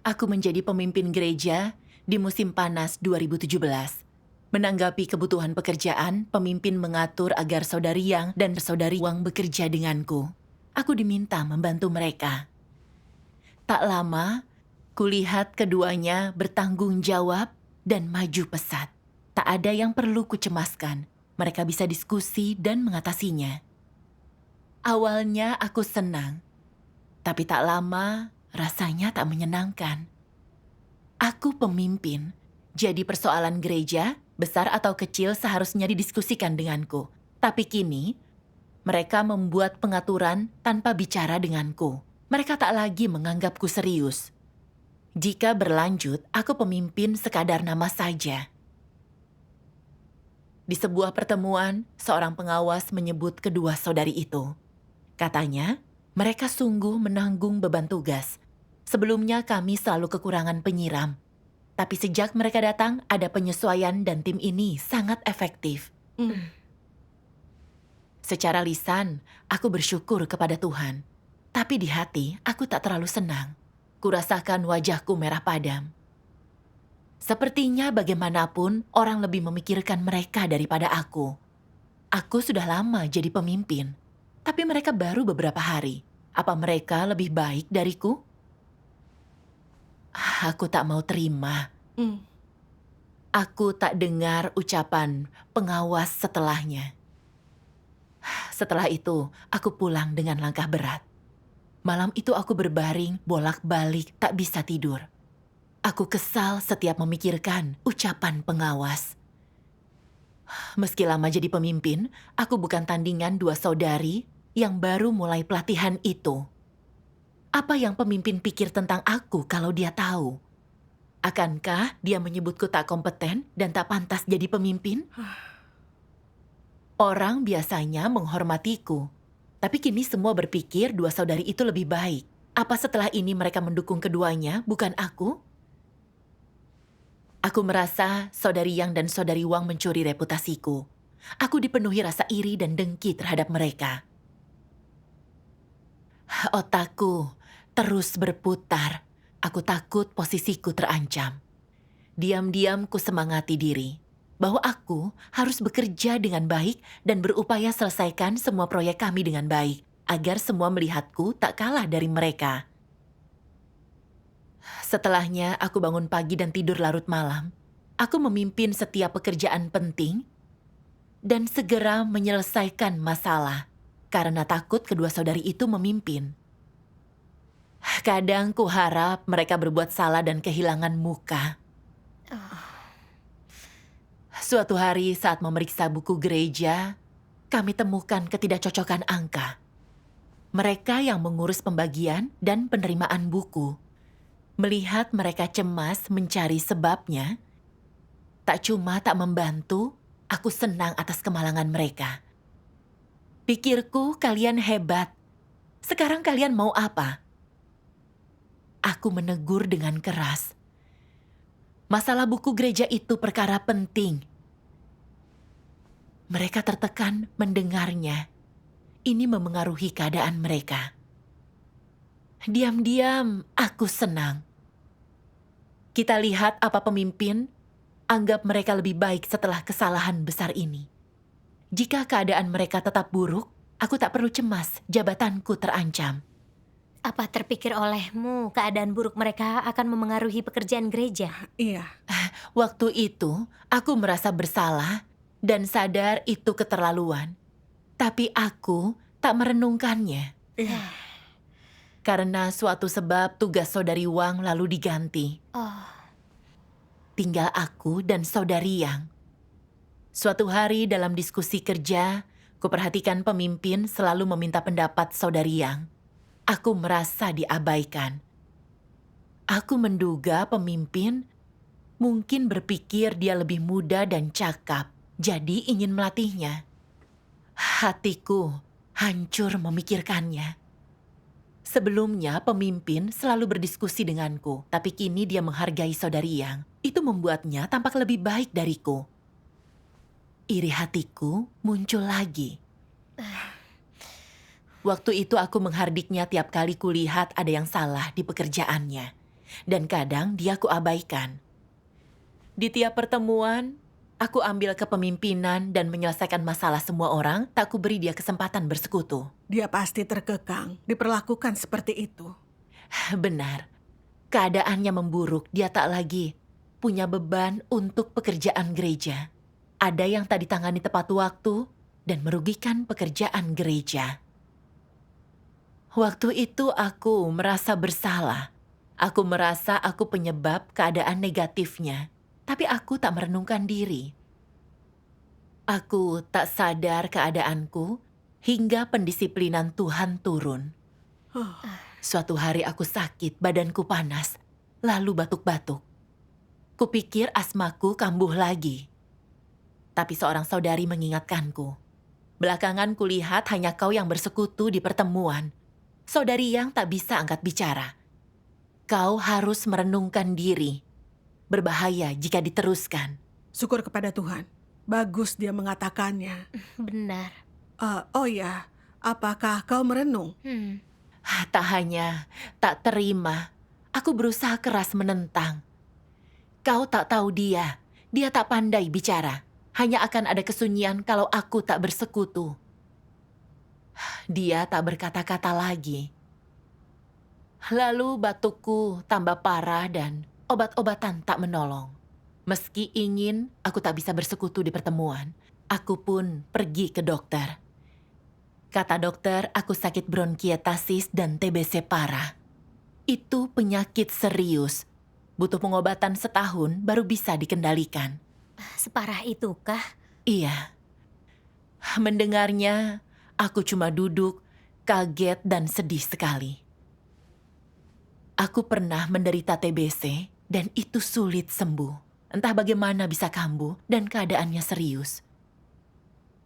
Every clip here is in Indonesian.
Aku menjadi pemimpin gereja di musim panas 2017. Menanggapi kebutuhan pekerjaan, pemimpin mengatur agar saudari Yang dan saudari Wang bekerja denganku. Aku diminta membantu mereka. Tak lama, kulihat keduanya bertanggung jawab dan maju pesat. Tak ada yang perlu kucemaskan. Mereka bisa diskusi dan mengatasinya. Awalnya aku senang, tapi tak lama rasanya tak menyenangkan. Aku pemimpin, jadi persoalan gereja, besar atau kecil seharusnya didiskusikan denganku. Tapi kini, mereka membuat pengaturan tanpa bicara denganku. Mereka tak lagi menganggapku serius. Jika berlanjut, aku pemimpin sekadar nama saja. Di sebuah pertemuan, seorang pengawas menyebut kedua saudari itu. Katanya, mereka sungguh menanggung beban tugas. Sebelumnya kami selalu kekurangan penyiram. Tapi sejak mereka datang, ada penyesuaian dan tim ini sangat efektif. Secara lisan, aku bersyukur kepada Tuhan. Tapi di hati, aku tak terlalu senang. Kurasakan wajahku merah padam. Sepertinya bagaimanapun, orang lebih memikirkan mereka daripada aku. Aku sudah lama jadi pemimpin. Tapi mereka baru beberapa hari. Apa mereka lebih baik dariku? Aku tak mau terima. Aku tak dengar ucapan pengawas setelahnya. Setelah itu, aku pulang dengan langkah berat. Malam itu aku berbaring, bolak-balik, tak bisa tidur. Aku kesal setiap memikirkan ucapan pengawas. Meski lama jadi pemimpin, aku bukan tandingan dua saudari yang baru mulai pelatihan itu. Apa yang pemimpin pikir tentang aku kalau dia tahu? Akankah dia menyebutku tak kompeten dan tak pantas jadi pemimpin? Orang biasanya menghormatiku, tapi kini semua berpikir dua saudari itu lebih baik. Apa setelah ini mereka mendukung keduanya, bukan aku? Aku merasa saudari Yang dan saudari Wang mencuri reputasiku. Aku dipenuhi rasa iri dan dengki terhadap mereka. Otakku terus berputar. Aku takut posisiku terancam. Diam-diam ku semangati diri bahwa aku harus bekerja dengan baik dan berupaya selesaikan semua proyek kami dengan baik, agar semua melihatku tak kalah dari mereka. Setelahnya aku bangun pagi dan tidur larut malam. Aku memimpin setiap pekerjaan penting dan segera menyelesaikan masalah karena takut kedua saudari itu memimpin. Kadang ku harap mereka berbuat salah dan kehilangan muka. Suatu hari saat memeriksa buku gereja, kami temukan ketidakcocokan angka. Mereka yang mengurus pembagian dan penerimaan buku. Melihat mereka cemas mencari sebabnya, tak cuma tak membantu, aku senang atas kemalangan mereka. Pikirku kalian hebat. Sekarang kalian mau apa? Aku menegur dengan keras. Masalah buku gereja itu perkara penting. Mereka tertekan mendengarnya. Ini memengaruhi keadaan mereka. Diam-diam, aku senang. Kita lihat apa pemimpin anggap mereka lebih baik setelah kesalahan besar ini. Jika keadaan mereka tetap buruk, aku tak perlu cemas, jabatanku terancam. Apa terpikir olehmu keadaan buruk mereka akan memengaruhi pekerjaan gereja? Iya. Waktu itu, aku merasa bersalah dan sadar itu keterlaluan. Tapi aku tak merenungkannya. Iya. Karena suatu sebab tugas saudari Wang lalu diganti. Tinggal aku dan saudari Yang. Suatu hari dalam diskusi kerja, kuperhatikan pemimpin selalu meminta pendapat saudari Yang. Aku merasa diabaikan. Aku menduga pemimpin mungkin berpikir dia lebih muda dan cakap, jadi ingin melatihnya. Hatiku hancur memikirkannya. Sebelumnya pemimpin selalu berdiskusi denganku, tapi kini dia menghargai saudari Yang. Itu membuatnya tampak lebih baik dariku. Iri hatiku muncul lagi. Waktu itu aku menghardiknya tiap kali kulihat ada yang salah di pekerjaannya. dan kadang dia kuabaikan. Di tiap pertemuan, aku ambil kepemimpinan dan menyelesaikan masalah semua orang, tak kuberi dia kesempatan bersekutu. Dia pasti terkekang, diperlakukan seperti itu. Benar, keadaannya memburuk, dia tak lagi punya beban untuk pekerjaan gereja. Ada yang tak ditangani tepat waktu dan merugikan pekerjaan gereja. Waktu itu aku merasa bersalah. Aku merasa aku penyebab keadaan negatifnya, tapi aku tak merenungkan diri. Aku tak sadar keadaanku hingga pendisiplinan Tuhan turun. Suatu hari aku sakit, badanku panas, lalu batuk-batuk. Kupikir asmaku kambuh lagi. Tapi seorang saudari mengingatkanku. Belakangan kulihat hanya kau yang bersekutu di pertemuan. Saudari yang tak bisa angkat bicara. Kau harus merenungkan diri. Berbahaya jika diteruskan. Syukur kepada Tuhan. Bagus dia mengatakannya. Benar. Oh ya, apakah kau merenung? Tak hanya tak terima, aku berusaha keras menentang. Kau tak tahu dia tak pandai bicara. Hanya akan ada kesunyian kalau aku tak bersekutu. Dia tak berkata-kata lagi. Lalu batukku tambah parah dan obat-obatan tak menolong. Meski ingin aku tak bisa bersekutu di pertemuan, aku pun pergi ke dokter. Kata dokter, aku sakit bronkietasis dan TBC parah. Itu penyakit serius. Butuh pengobatan setahun baru bisa dikendalikan. Separah itukah? Iya. Mendengarnya, aku cuma duduk, kaget dan sedih sekali. Aku pernah menderita TBC dan itu sulit sembuh. Entah bagaimana bisa kambuh dan keadaannya serius.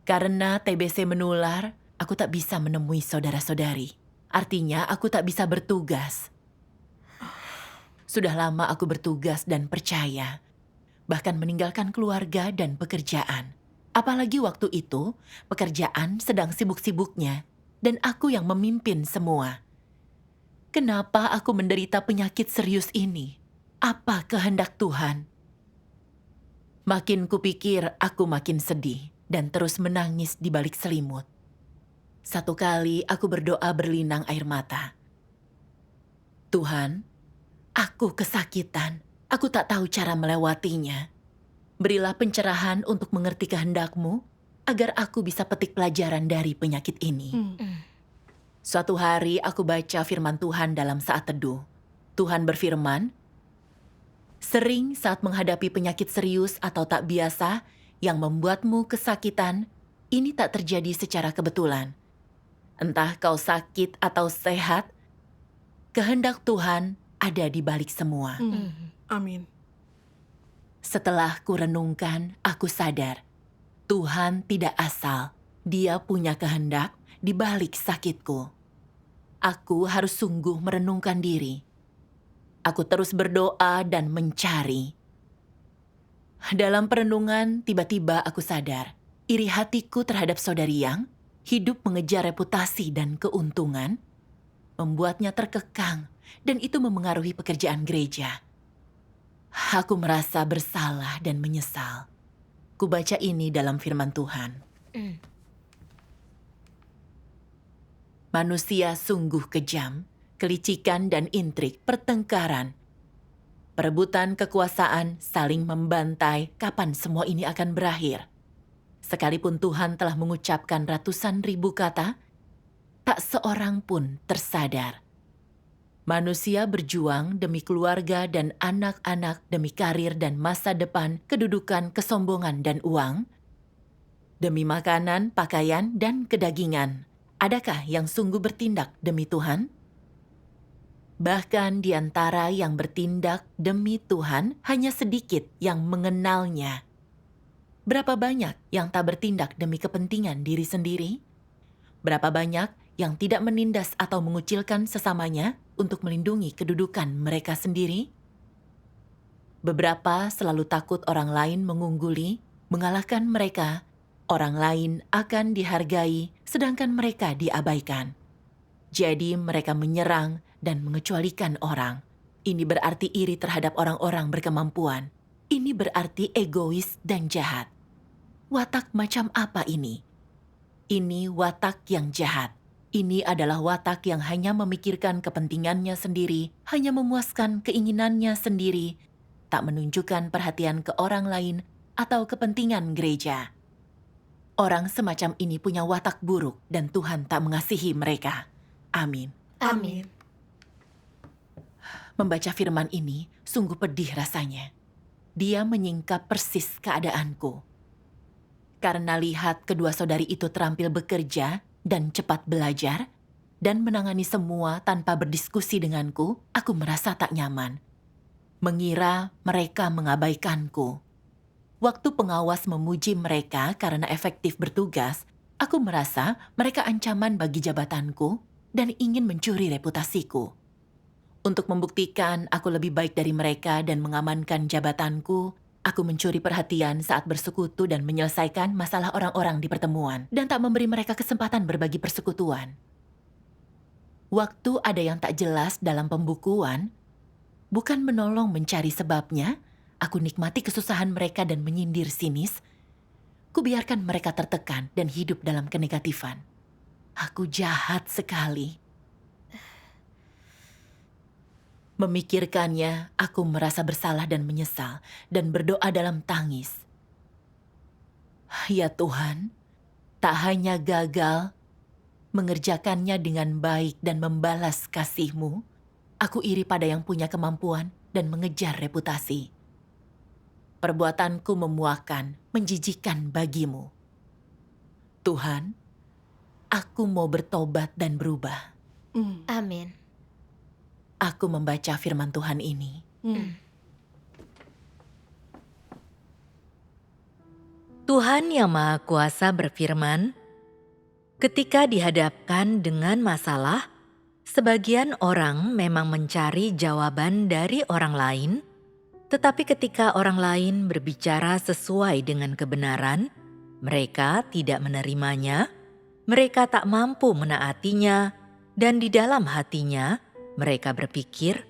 Karena TBC menular, aku tak bisa menemui saudara-saudari. Artinya aku tak bisa bertugas. Sudah lama aku bertugas dan percaya. Bahkan meninggalkan keluarga dan pekerjaan. Apalagi waktu itu, pekerjaan sedang sibuk-sibuknya, dan aku yang memimpin semua. Kenapa aku menderita penyakit serius ini? Apa kehendak Tuhan? Makin kupikir, aku makin sedih, dan terus menangis di balik selimut. Satu kali aku berdoa berlinang air mata. Tuhan, aku kesakitan. Aku tak tahu cara melewatinya. Berilah pencerahan untuk mengerti kehendak-Mu, agar aku bisa petik pelajaran dari penyakit ini. Suatu hari aku baca firman Tuhan dalam saat teduh. Tuhan berfirman, sering saat menghadapi penyakit serius atau tak biasa yang membuatmu kesakitan, ini tak terjadi secara kebetulan. Entah kau sakit atau sehat, kehendak Tuhan ada di balik semua. Amin. Setelah kurenungkan, aku sadar, Tuhan tidak asal. Dia punya kehendak di balik sakitku. Aku harus sungguh merenungkan diri. Aku terus berdoa dan mencari. Dalam perenungan, tiba-tiba aku sadar, iri hatiku terhadap saudari yang hidup mengejar reputasi dan keuntungan, membuatnya terkekang, dan itu memengaruhi pekerjaan gereja. Aku merasa bersalah dan menyesal. Kubaca ini dalam firman Tuhan. Manusia sungguh kejam, kelicikan dan intrik, pertengkaran, perebutan kekuasaan, saling membantai, kapan semua ini akan berakhir? Sekalipun Tuhan telah mengucapkan ratusan ribu kata, tak seorang pun tersadar. Manusia berjuang demi keluarga dan anak-anak, demi karir dan masa depan, kedudukan, kesombongan, dan uang. Demi makanan, pakaian, dan kedagingan. Adakah yang sungguh bertindak demi Tuhan? Bahkan di antara yang bertindak demi Tuhan, hanya sedikit yang mengenalnya. Berapa banyak yang tak bertindak demi kepentingan diri sendiri? Berapa banyak yang tidak menindas atau mengucilkan sesamanya untuk melindungi kedudukan mereka sendiri? Beberapa selalu takut orang lain mengungguli, mengalahkan mereka. Orang lain akan dihargai, sedangkan mereka diabaikan. Jadi mereka menyerang dan mengecualikan orang. Ini berarti iri terhadap orang-orang berkemampuan. Ini berarti egois dan jahat. Watak macam apa ini? Ini watak yang jahat. Ini adalah watak yang hanya memikirkan kepentingannya sendiri, hanya memuaskan keinginannya sendiri, tak menunjukkan perhatian ke orang lain atau kepentingan gereja. Orang semacam ini punya watak buruk dan Tuhan tak mengasihi mereka. Amin. Amin. Membaca firman ini sungguh pedih rasanya. Dia menyingkap persis keadaanku. Karena lihat kedua saudari itu terampil bekerja dan cepat belajar, dan menangani semua tanpa berdiskusi denganku, aku merasa tak nyaman. Mengira mereka mengabaikanku. Waktu pengawas memuji mereka karena efektif bertugas, aku merasa mereka ancaman bagi jabatanku dan ingin mencuri reputasiku. Untuk membuktikan aku lebih baik dari mereka dan mengamankan jabatanku, aku mencuri perhatian saat bersekutu dan menyelesaikan masalah orang-orang di pertemuan dan tak memberi mereka kesempatan berbagi persekutuan. Waktu ada yang tak jelas dalam pembukuan, bukan menolong mencari sebabnya, aku nikmati kesusahan mereka dan menyindir sinis. Kubiarkan mereka tertekan dan hidup dalam kenegatifan. Aku jahat sekali. Memikirkannya, aku merasa bersalah dan menyesal dan berdoa dalam tangis. Ya Tuhan, tak hanya gagal mengerjakannya dengan baik dan membalas kasih-Mu, aku iri pada yang punya kemampuan dan mengejar reputasi. Perbuatanku memuakan, menjijikan bagimu. Tuhan, aku mau bertobat dan berubah. Amin. Aku membaca firman Tuhan ini. Tuhan Yang Maha Kuasa berfirman, ketika dihadapkan dengan masalah, sebagian orang memang mencari jawaban dari orang lain, tetapi ketika orang lain berbicara sesuai dengan kebenaran, mereka tidak menerimanya, mereka tak mampu menaatinya, dan di dalam hatinya mereka berpikir,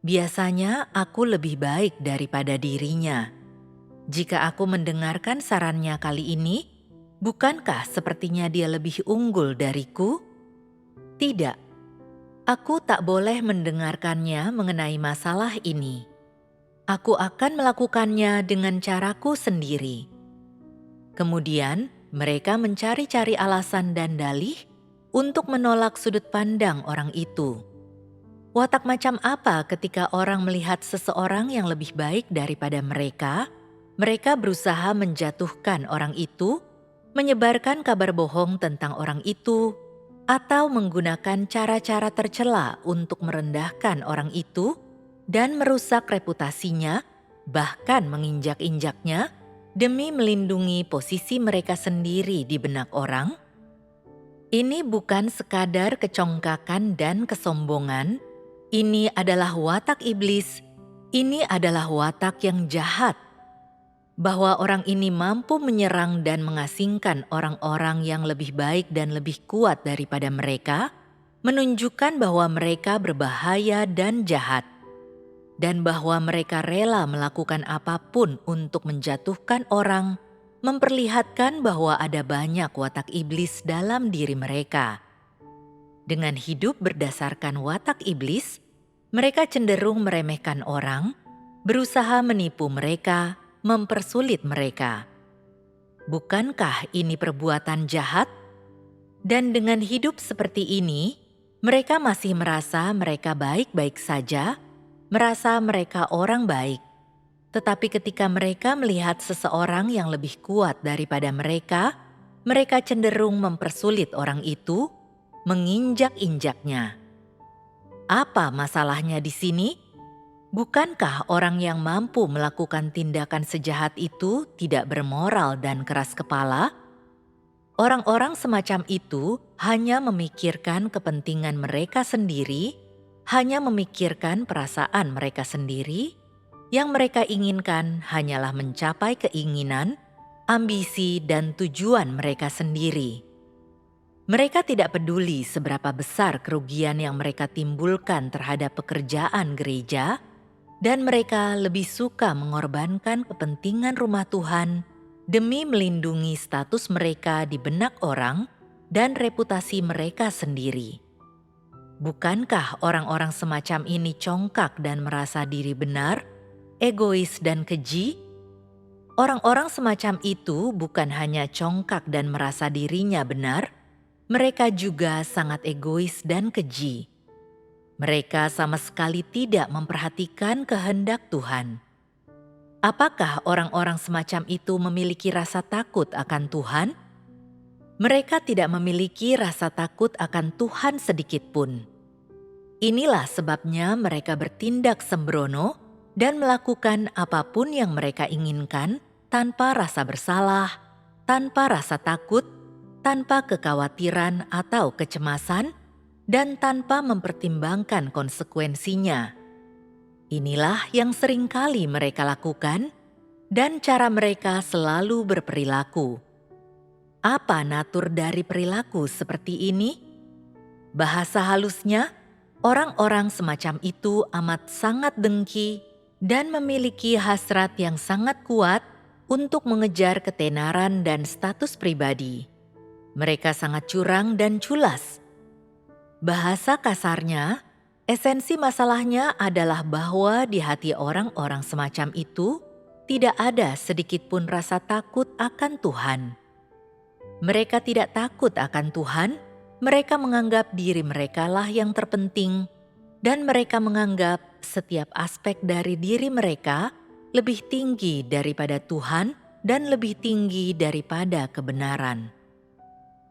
biasanya aku lebih baik daripada dirinya. Jika aku mendengarkan sarannya kali ini, bukankah sepertinya dia lebih unggul dariku? Tidak, aku tak boleh mendengarkannya mengenai masalah ini. Aku akan melakukannya dengan caraku sendiri. Kemudian mereka mencari-cari alasan dan dalih untuk menolak sudut pandang orang itu. Watak macam apa ketika orang melihat seseorang yang lebih baik daripada mereka? Mereka berusaha menjatuhkan orang itu, menyebarkan kabar bohong tentang orang itu, atau menggunakan cara-cara tercela untuk merendahkan orang itu dan merusak reputasinya, bahkan menginjak-injaknya demi melindungi posisi mereka sendiri di benak orang. Ini bukan sekadar kecongkakan dan kesombongan. Ini adalah watak iblis, ini adalah watak yang jahat. Bahwa orang ini mampu menyerang dan mengasingkan orang-orang yang lebih baik dan lebih kuat daripada mereka, menunjukkan bahwa mereka berbahaya dan jahat. Dan bahwa mereka rela melakukan apapun untuk menjatuhkan orang, memperlihatkan bahwa ada banyak watak iblis dalam diri mereka. Dengan hidup berdasarkan watak iblis, mereka cenderung meremehkan orang, berusaha menipu mereka, mempersulit mereka. Bukankah ini perbuatan jahat? Dan dengan hidup seperti ini, mereka masih merasa mereka baik-baik saja, merasa mereka orang baik. Tetapi ketika mereka melihat seseorang yang lebih kuat daripada mereka, mereka cenderung mempersulit orang itu, menginjak-injaknya. Apa masalahnya di sini? Bukankah orang yang mampu melakukan tindakan sejahat itu tidak bermoral dan keras kepala? Orang-orang semacam itu hanya memikirkan kepentingan mereka sendiri, hanya memikirkan perasaan mereka sendiri. Yang mereka inginkan hanyalah mencapai keinginan, ambisi, dan tujuan mereka sendiri. Mereka tidak peduli seberapa besar kerugian yang mereka timbulkan terhadap pekerjaan gereja, dan mereka lebih suka mengorbankan kepentingan rumah Tuhan demi melindungi status mereka di benak orang dan reputasi mereka sendiri. Bukankah orang-orang semacam ini congkak dan merasa diri benar, egois dan keji? Orang-orang semacam itu bukan hanya congkak dan merasa dirinya benar, mereka juga sangat egois dan keji. Mereka sama sekali tidak memperhatikan kehendak Tuhan. Apakah orang-orang semacam itu memiliki rasa takut akan Tuhan? Mereka tidak memiliki rasa takut akan Tuhan sedikit pun. Inilah sebabnya mereka bertindak sembrono dan melakukan apapun yang mereka inginkan tanpa rasa bersalah, tanpa rasa takut, tanpa kekhawatiran atau kecemasan, dan tanpa mempertimbangkan konsekuensinya. Inilah yang seringkali mereka lakukan, dan cara mereka selalu berperilaku. Apa natur dari perilaku seperti ini? Bahasa halusnya, orang-orang semacam itu amat sangat dengki dan memiliki hasrat yang sangat kuat untuk mengejar ketenaran dan status pribadi. Mereka sangat curang dan culas. Bahasa kasarnya, esensi masalahnya adalah bahwa di hati orang-orang semacam itu tidak ada sedikit pun rasa takut akan Tuhan. Mereka tidak takut akan Tuhan, mereka menganggap diri mereka lah yang terpenting, dan mereka menganggap setiap aspek dari diri mereka lebih tinggi daripada Tuhan dan lebih tinggi daripada kebenaran.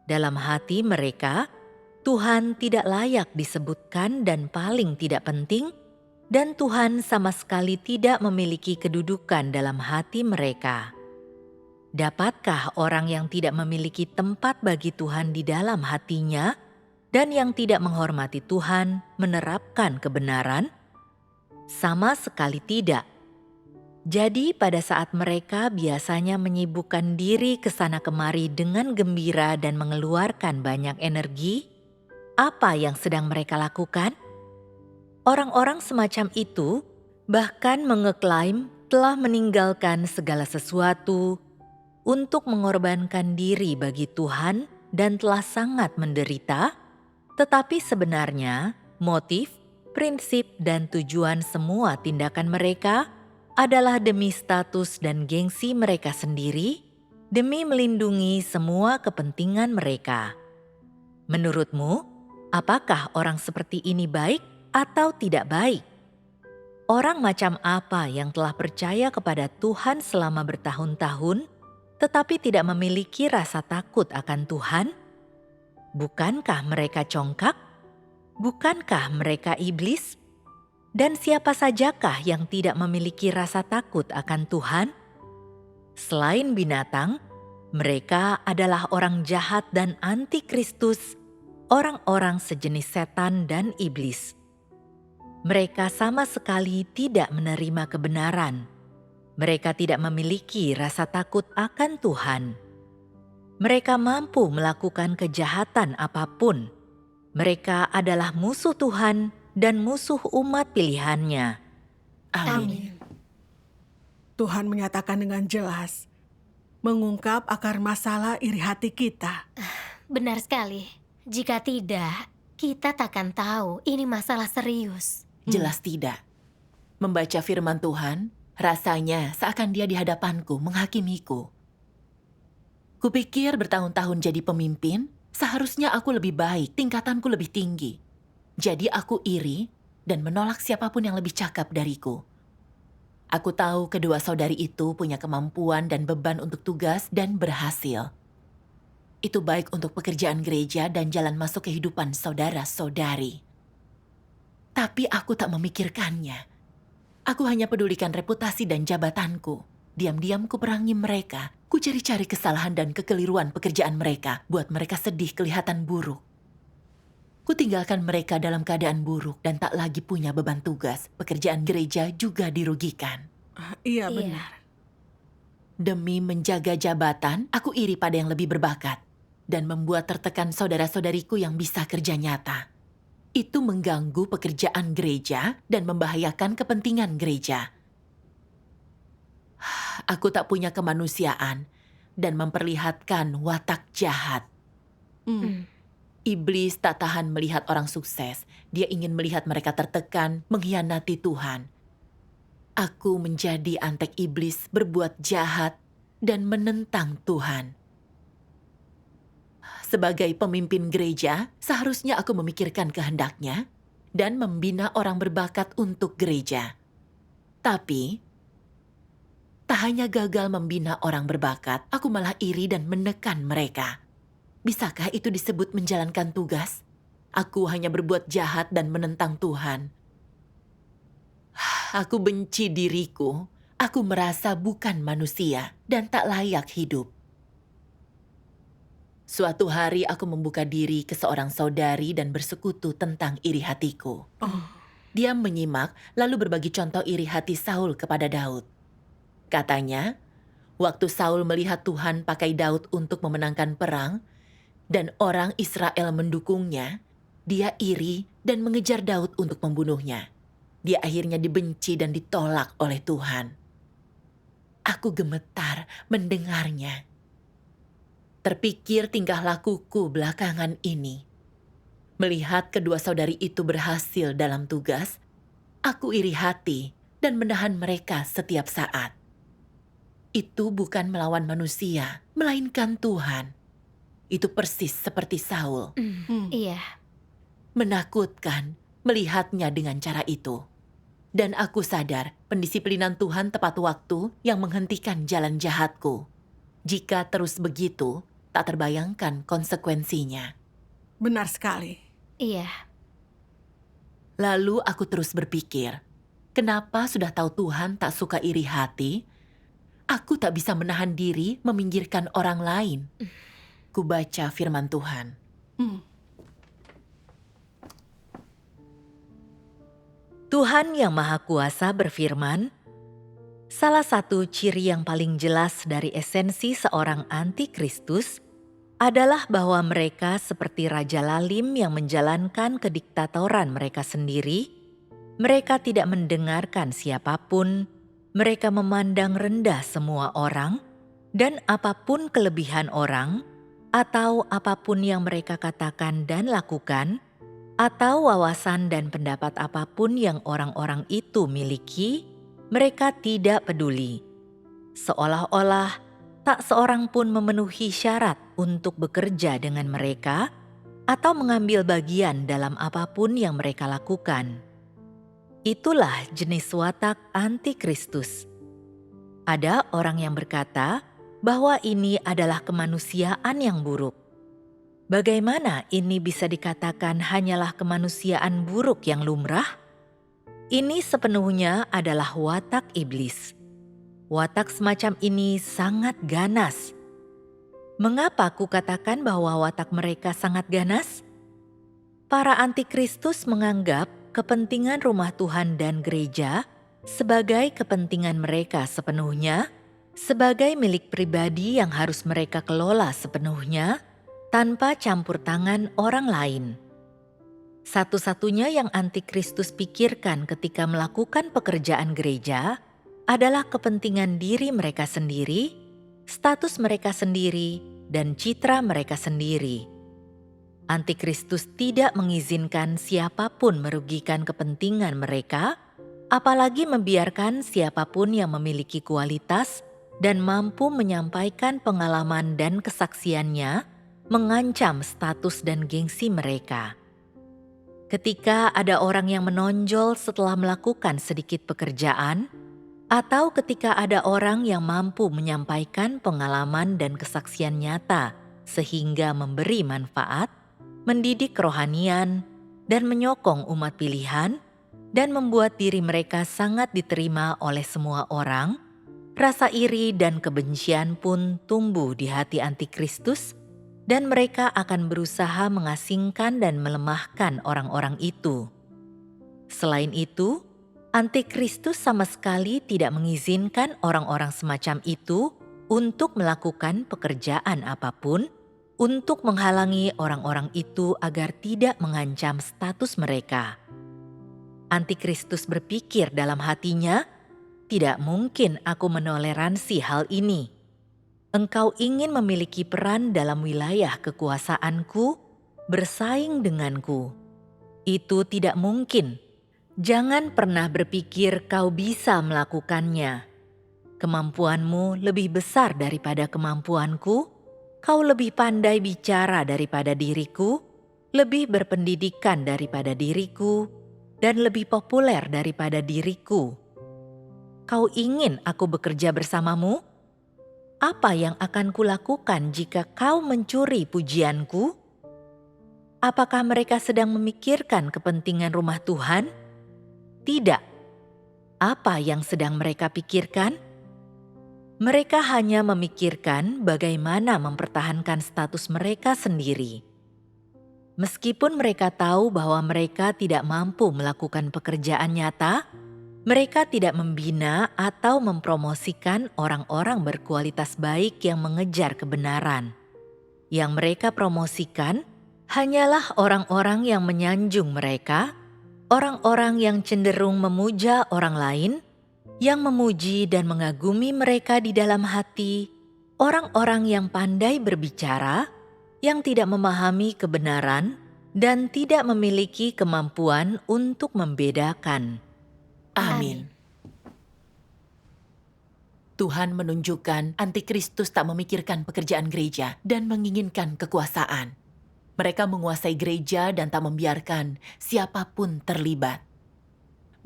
Dalam hati mereka, Tuhan tidak layak disebutkan dan paling tidak penting, dan Tuhan sama sekali tidak memiliki kedudukan dalam hati mereka. Dapatkah orang yang tidak memiliki tempat bagi Tuhan di dalam hatinya dan yang tidak menghormati Tuhan menerapkan kebenaran? Sama sekali tidak. Jadi pada saat mereka biasanya menyibukkan diri ke sana kemari dengan gembira dan mengeluarkan banyak energi, apa yang sedang mereka lakukan? Orang-orang semacam itu bahkan mengeklaim telah meninggalkan segala sesuatu untuk mengorbankan diri bagi Tuhan dan telah sangat menderita, tetapi sebenarnya motif, prinsip, dan tujuan semua tindakan mereka adalah demi status dan gengsi mereka sendiri, demi melindungi semua kepentingan mereka. Menurutmu, apakah orang seperti ini baik atau tidak baik? Orang macam apa yang telah percaya kepada Tuhan selama bertahun-tahun, tetapi tidak memiliki rasa takut akan Tuhan? Bukankah mereka congkak? Bukankah mereka iblis? Dan siapa sajakah yang tidak memiliki rasa takut akan Tuhan? Selain binatang, mereka adalah orang jahat dan anti-Kristus, orang-orang sejenis setan dan iblis. Mereka sama sekali tidak menerima kebenaran. Mereka tidak memiliki rasa takut akan Tuhan. Mereka mampu melakukan kejahatan apapun. Mereka adalah musuh Tuhan dan musuh umat pilihannya. Amin. Tuhan menyatakan dengan jelas, mengungkap akar masalah iri hati kita. Benar sekali. Jika tidak, kita takkan tahu ini masalah serius. Jelas tidak. Membaca firman Tuhan, rasanya seakan dia di hadapanku menghakimiku. Kupikir bertahun-tahun jadi pemimpin, seharusnya aku lebih baik, tingkatanku lebih tinggi. Jadi aku iri dan menolak siapapun yang lebih cakap dariku. Aku tahu kedua saudari itu punya kemampuan dan beban untuk tugas dan berhasil. Itu baik untuk pekerjaan gereja dan jalan masuk kehidupan saudara-saudari. Tapi aku tak memikirkannya. Aku hanya pedulikan reputasi dan jabatanku. Diam-diam ku perangi mereka. Ku cari-cari kesalahan dan kekeliruan pekerjaan mereka, buat mereka sedih kelihatan buruk. Ku tinggalkan mereka dalam keadaan buruk dan tak lagi punya beban tugas. Pekerjaan gereja juga dirugikan. Iya, Iya. benar. Demi menjaga jabatan, aku iri pada yang lebih berbakat. dan membuat tertekan saudara-saudariku yang bisa kerja nyata. Itu mengganggu pekerjaan gereja dan membahayakan kepentingan gereja. Aku tak punya kemanusiaan dan memperlihatkan watak jahat. Iblis tak tahan melihat orang sukses. Dia ingin melihat mereka tertekan, mengkhianati Tuhan. Aku menjadi antek iblis, berbuat jahat, dan menentang Tuhan. Sebagai pemimpin gereja, seharusnya aku memikirkan kehendaknya dan membina orang berbakat untuk gereja. Tapi, tak hanya gagal membina orang berbakat, aku malah iri dan menekan mereka. Bisakah itu disebut menjalankan tugas? Aku hanya berbuat jahat dan menentang Tuhan. Aku benci diriku. Aku merasa bukan manusia dan tak layak hidup. Suatu hari aku membuka diri ke seorang saudari dan bersekutu tentang iri hatiku. Dia menyimak lalu berbagi contoh iri hati Saul kepada Daud. Katanya, waktu Saul melihat Tuhan pakai Daud untuk memenangkan perang dan orang Israel mendukungnya, dia iri dan mengejar Daud untuk membunuhnya. Dia akhirnya dibenci dan ditolak oleh Tuhan. Aku gemetar mendengarnya. Terpikir tingkah lakuku belakangan ini. Melihat kedua saudari itu berhasil dalam tugas, aku iri hati dan menahan mereka setiap saat. Itu bukan melawan manusia, melainkan Tuhan. Itu persis seperti Saul. Iya. Menakutkan melihatnya dengan cara itu. Dan aku sadar pendisiplinan Tuhan tepat waktu yang menghentikan jalan jahatku. Jika terus begitu, tak terbayangkan konsekuensinya. Benar sekali. Iya. Lalu aku terus berpikir, kenapa sudah tahu Tuhan tak suka iri hati, aku tak bisa menahan diri meminggirkan orang lain. Kubaca firman Tuhan. Tuhan Yang Maha Kuasa berfirman, salah satu ciri yang paling jelas dari esensi seorang antikristus adalah bahwa mereka seperti Raja Lalim yang menjalankan kediktatoran mereka sendiri. Mereka tidak mendengarkan siapapun, mereka memandang rendah semua orang, dan apapun kelebihan orang, atau apapun yang mereka katakan dan lakukan, atau wawasan dan pendapat apapun yang orang-orang itu miliki, mereka tidak peduli. Seolah-olah tak seorang pun memenuhi syarat untuk bekerja dengan mereka atau mengambil bagian dalam apapun yang mereka lakukan. Itulah jenis watak antikristus. Ada orang yang berkata bahwa ini adalah kemanusiaan yang buruk. Bagaimana ini bisa dikatakan hanyalah kemanusiaan buruk yang lumrah? Ini sepenuhnya adalah watak iblis. Watak semacam ini sangat ganas. Mengapa aku katakan bahwa watak mereka sangat ganas? Para antikristus menganggap kepentingan rumah Tuhan dan gereja sebagai kepentingan mereka sepenuhnya, sebagai milik pribadi yang harus mereka kelola sepenuhnya, tanpa campur tangan orang lain. Satu-satunya yang antikristus pikirkan ketika melakukan pekerjaan gereja adalah kepentingan diri mereka sendiri, status mereka sendiri, dan citra mereka sendiri. Antikristus tidak mengizinkan siapapun merugikan kepentingan mereka, apalagi membiarkan siapapun yang memiliki kualitas dan mampu menyampaikan pengalaman dan kesaksiannya mengancam status dan gengsi mereka. Ketika ada orang yang menonjol setelah melakukan sedikit pekerjaan, atau ketika ada orang yang mampu menyampaikan pengalaman dan kesaksian nyata sehingga memberi manfaat, mendidik kerohanian, dan menyokong umat pilihan, dan membuat diri mereka sangat diterima oleh semua orang, rasa iri dan kebencian pun tumbuh di hati antikristus, dan mereka akan berusaha mengasingkan dan melemahkan orang-orang itu. Selain itu, antikristus sama sekali tidak mengizinkan orang-orang semacam itu untuk melakukan pekerjaan apapun, untuk menghalangi orang-orang itu agar tidak mengancam status mereka. Antikristus berpikir dalam hatinya, "Tidak mungkin aku menoleransi hal ini. Engkau ingin memiliki peran dalam wilayah kekuasaanku, bersaing denganku. Itu tidak mungkin. Jangan pernah berpikir kau bisa melakukannya. Kemampuanmu lebih besar daripada kemampuanku. Kau lebih pandai bicara daripada diriku, lebih berpendidikan daripada diriku, dan lebih populer daripada diriku. Kau ingin aku bekerja bersamamu? Apa yang akan kulakukan jika kau mencuri pujianku? Apakah mereka sedang memikirkan kepentingan rumah Tuhan? Tidak. Apa yang sedang mereka pikirkan? Mereka hanya memikirkan bagaimana mempertahankan status mereka sendiri. Meskipun mereka tahu bahwa mereka tidak mampu melakukan pekerjaan nyata, mereka tidak membina atau mempromosikan orang-orang berkualitas baik yang mengejar kebenaran. Yang mereka promosikan hanyalah orang-orang yang menyanjung mereka, orang-orang yang cenderung memuja orang lain, yang memuji dan mengagumi mereka di dalam hati, orang-orang yang pandai berbicara, yang tidak memahami kebenaran, dan tidak memiliki kemampuan untuk membedakan. Amin. Tuhan menunjukkan antikristus tak memikirkan pekerjaan gereja dan menginginkan kekuasaan. Mereka menguasai gereja dan tak membiarkan siapapun terlibat.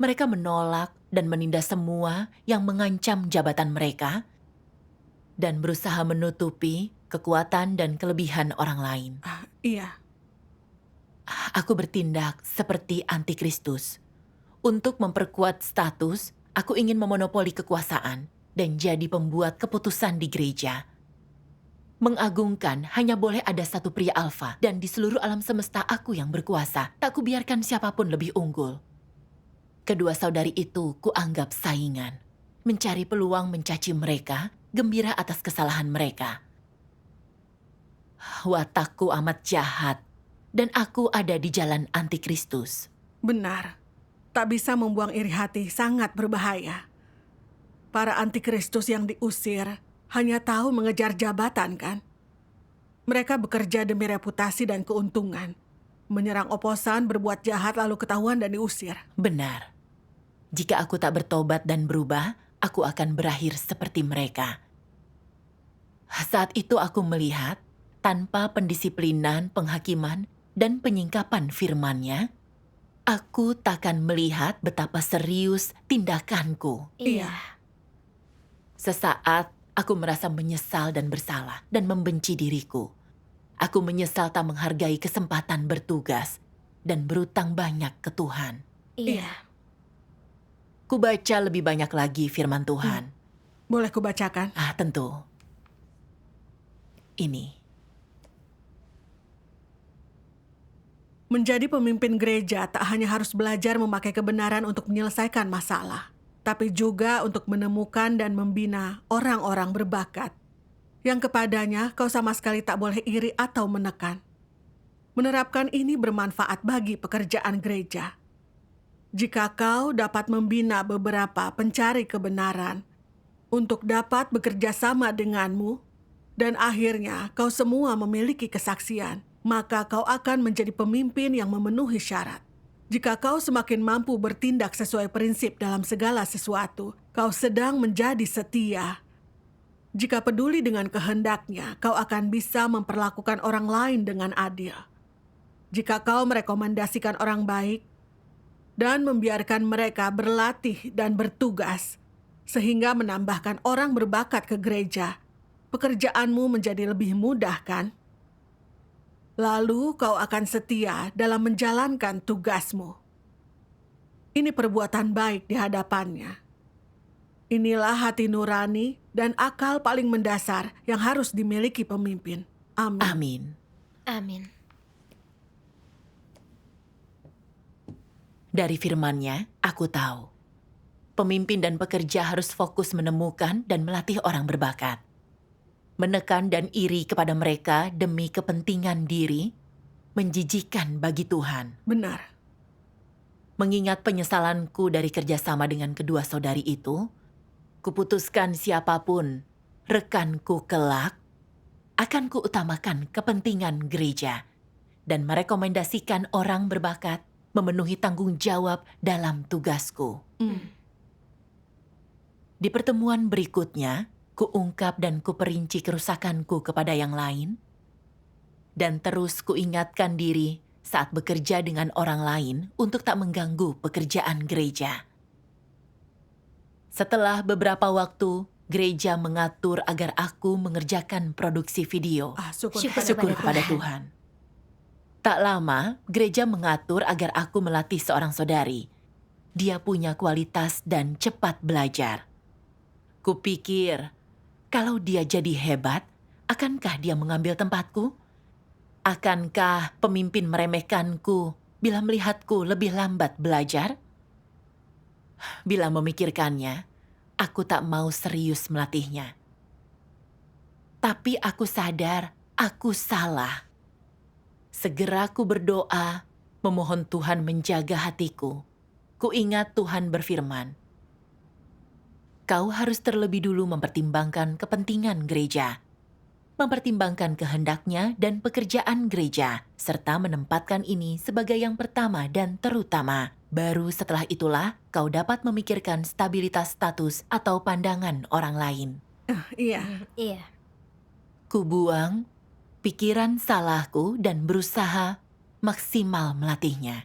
Mereka menolak dan menindas semua yang mengancam jabatan mereka dan berusaha menutupi kekuatan dan kelebihan orang lain. Iya, Aku bertindak seperti antikristus. Untuk memperkuat status, aku ingin memonopoli kekuasaan dan jadi pembuat keputusan di gereja. Mengagungkan hanya boleh ada satu pria alfa dan di seluruh alam semesta aku yang berkuasa. Tak kubiarkan siapapun lebih unggul. Kedua saudari itu kuanggap saingan. Mencari peluang mencaci mereka, gembira atas kesalahan mereka. Watakku amat jahat dan aku ada di jalan antikristus. benar. Tak bisa membuang iri hati sangat berbahaya. Para antikristus yang diusir hanya tahu mengejar jabatan, kan? Mereka bekerja demi reputasi dan keuntungan. Menyerang oposan, berbuat jahat lalu ketahuan dan diusir. Benar. Jika aku tak bertobat dan berubah, aku akan berakhir seperti mereka. Saat itu aku melihat, tanpa pendisiplinan, penghakiman, dan penyingkapan firman-Nya, aku takkan melihat betapa serius tindakanku. Iya. Sesaat aku merasa menyesal dan bersalah dan membenci diriku. Aku menyesal tak menghargai kesempatan bertugas dan berutang banyak ke Tuhan. Iya. Kubaca lebih banyak lagi firman Tuhan. Boleh kubacakan? Tentu. Ini. Menjadi pemimpin gereja tak hanya harus belajar memakai kebenaran untuk menyelesaikan masalah, tapi juga untuk menemukan dan membina orang-orang berbakat, yang kepadanya kau sama sekali tak boleh iri atau menekan. Menerapkan ini bermanfaat bagi pekerjaan gereja. Jika kau dapat membina beberapa pencari kebenaran untuk dapat bekerja sama denganmu, dan akhirnya kau semua memiliki kesaksian, maka kau akan menjadi pemimpin yang memenuhi syarat. Jika kau semakin mampu bertindak sesuai prinsip dalam segala sesuatu, kau sedang menjadi setia. Jika peduli dengan kehendaknya, kau akan bisa memperlakukan orang lain dengan adil. Jika kau merekomendasikan orang baik dan membiarkan mereka berlatih dan bertugas, sehingga menambahkan orang berbakat ke gereja, pekerjaanmu menjadi lebih mudah, kan? Lalu kau akan setia dalam menjalankan tugasmu. Ini perbuatan baik di hadapannya. Inilah hati nurani dan akal paling mendasar yang harus dimiliki pemimpin. Amin. Amin. Amin. Dari firman-Nya, aku tahu. Pemimpin dan pekerja harus fokus menemukan dan melatih orang berbakat. menekan dan iri kepada mereka demi kepentingan diri, menjijikan bagi Tuhan. Benar. Mengingat penyesalanku dari kerjasama dengan kedua saudari itu, kuputuskan siapapun rekanku kelak, akan kuutamakan kepentingan gereja dan merekomendasikan orang berbakat memenuhi tanggung jawab dalam tugasku. Di pertemuan berikutnya, kuungkap dan kuperinci kerusakanku kepada yang lain, dan terus kuingatkan diri saat bekerja dengan orang lain untuk tak mengganggu pekerjaan gereja. Setelah beberapa waktu, gereja mengatur agar aku mengerjakan produksi video. Syukur, Syukur Kepada Tuhan. Tak lama, gereja mengatur agar aku melatih seorang saudari. Dia punya kualitas dan cepat belajar. Kupikir, kalau dia jadi hebat, akankah dia mengambil tempatku? Akankah pemimpin meremehkanku bila melihatku lebih lambat belajar? Bila memikirkannya, aku tak mau serius melatihnya. Tapi aku sadar aku salah. Segera ku berdoa, memohon Tuhan menjaga hatiku. Kuingat Tuhan berfirman, "Kau harus terlebih dulu mempertimbangkan kepentingan gereja, mempertimbangkan kehendaknya dan pekerjaan gereja, serta menempatkan ini sebagai yang pertama dan terutama. Baru setelah itulah kau dapat memikirkan stabilitas status atau pandangan orang lain." Iya. Iya. Kubuang pikiran salahku dan berusaha maksimal melatihnya.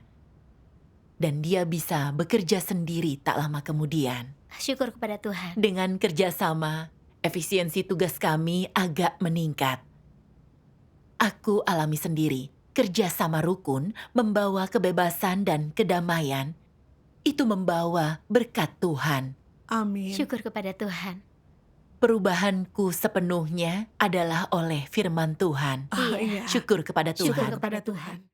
Dan dia bisa bekerja sendiri tak lama kemudian. Syukur kepada Tuhan. Dengan kerjasama, efisiensi tugas kami agak meningkat. Aku alami sendiri, kerjasama rukun membawa kebebasan dan kedamaian. Itu membawa berkat Tuhan. Amin. Syukur kepada Tuhan. Perubahanku sepenuhnya adalah oleh firman Tuhan. Iya. Syukur kepada Tuhan. Syukur Kepada Tuhan.